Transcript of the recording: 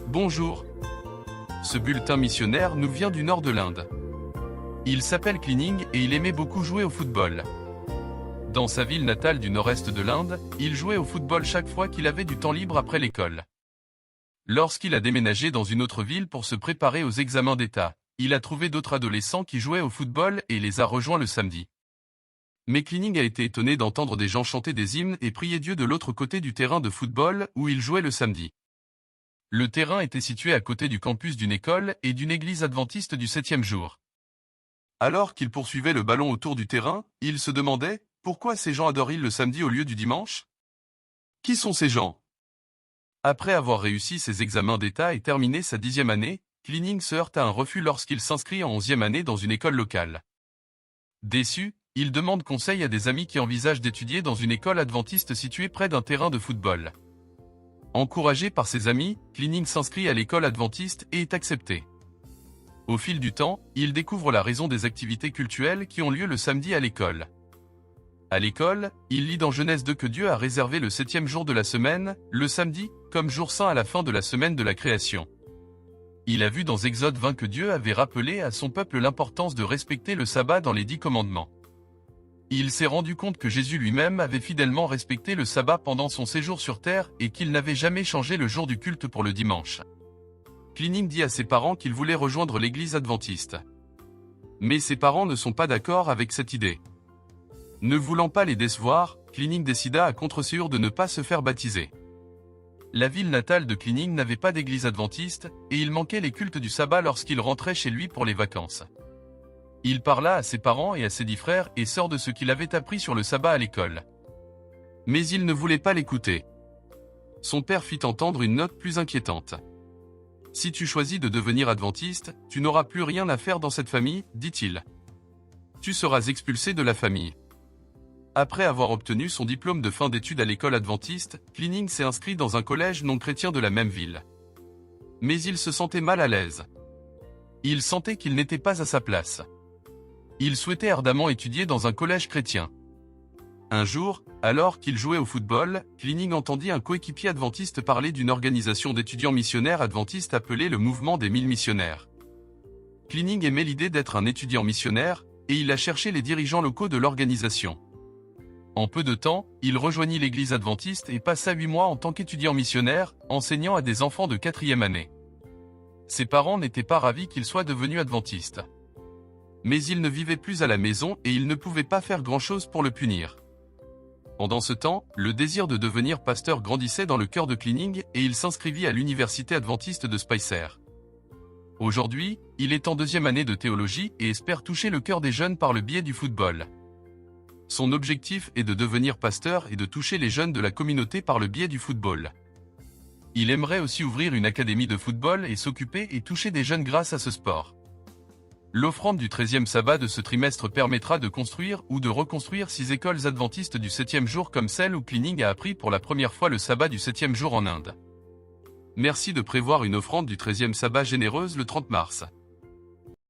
Bonjour. Ce bulletin missionnaire nous vient du nord de l'Inde. Il s'appelle Cleaning et il aimait beaucoup jouer au football. Dans sa ville natale du nord-est de l'Inde, il jouait au football chaque fois qu'il avait du temps libre après l'école. Lorsqu'il a déménagé dans une autre ville pour se préparer aux examens d'État, il a trouvé d'autres adolescents qui jouaient au football et les a rejoints le samedi. Mais Cleaning a été étonné d'entendre des gens chanter des hymnes et prier Dieu de l'autre côté du terrain de football où il jouait le samedi. Le terrain était situé à côté du campus d'une école et d'une église adventiste du 7e jour. Alors qu'il poursuivait le ballon autour du terrain, il se demandait « Pourquoi ces gens adorent-ils le samedi au lieu du dimanche ? Qui sont ces gens ?» Après avoir réussi ses examens d'État et terminé sa 10e année, Cleaning se heurte à un refus lorsqu'il s'inscrit en 11e année dans une école locale. Déçu, il demande conseil à des amis qui envisagent d'étudier dans une école adventiste située près d'un terrain de football. Encouragé par ses amis, Cleaning s'inscrit à l'école adventiste et est accepté. Au fil du temps, il découvre la raison des activités cultuelles qui ont lieu le samedi à l'école. À l'école, il lit dans Genèse 2 que Dieu a réservé le 7e jour de la semaine, le samedi, comme jour saint à la fin de la semaine de la création. Il a vu dans Exode 20 que Dieu avait rappelé à son peuple l'importance de respecter le sabbat dans les 10 commandements. Il s'est rendu compte que Jésus lui-même avait fidèlement respecté le sabbat pendant son séjour sur terre et qu'il n'avait jamais changé le jour du culte pour le dimanche. Cleaning dit à ses parents qu'il voulait rejoindre l'église adventiste. Mais ses parents ne sont pas d'accord avec cette idée. Ne voulant pas les décevoir, Cleaning décida à contre-sûr de ne pas se faire baptiser. La ville natale de Cleaning n'avait pas d'église adventiste, et il manquait les cultes du sabbat lorsqu'il rentrait chez lui pour les vacances. Il parla à ses parents et à ses 10 frères et sœurs de ce qu'il avait appris sur le sabbat à l'école. Mais ils ne voulaient pas l'écouter. Son père fit entendre une note plus inquiétante. « Si tu choisis de devenir adventiste, tu n'auras plus rien à faire dans cette famille, dit-il. Tu seras expulsé de la famille. » Après avoir obtenu son diplôme de fin d'études à l'école adventiste, Cleaning s'est inscrit dans un collège non chrétien de la même ville. Mais il se sentait mal à l'aise. Il sentait qu'il n'était pas à sa place. Il souhaitait ardemment étudier dans un collège chrétien. Un jour, alors qu'il jouait au football, Cleaning entendit un coéquipier adventiste parler d'une organisation d'étudiants missionnaires adventistes appelée le Mouvement des 1000 missionnaires. Cleaning aimait l'idée d'être un étudiant missionnaire, et il a cherché les dirigeants locaux de l'organisation. En peu de temps, il rejoignit l'église adventiste et passa 8 mois en tant qu'étudiant missionnaire, enseignant à des enfants de 4e année. Ses parents n'étaient pas ravis qu'il soit devenu adventiste. Mais il ne vivait plus à la maison et il ne pouvait pas faire grand-chose pour le punir. Pendant ce temps, le désir de devenir pasteur grandissait dans le cœur de Cleaning et il s'inscrivit à l'université adventiste de Spicer. Aujourd'hui, il est en 2e année de théologie et espère toucher le cœur des jeunes par le biais du football. Son objectif est de devenir pasteur et de toucher les jeunes de la communauté par le biais du football. Il aimerait aussi ouvrir une académie de football et s'occuper et toucher des jeunes grâce à ce sport. L'offrande du 13e sabbat de ce trimestre permettra de construire ou de reconstruire 6 écoles adventistes du 7e jour comme celle où Cleaning a appris pour la première fois le sabbat du 7e jour en Inde. Merci de prévoir une offrande du 13e sabbat généreuse le 30 mars.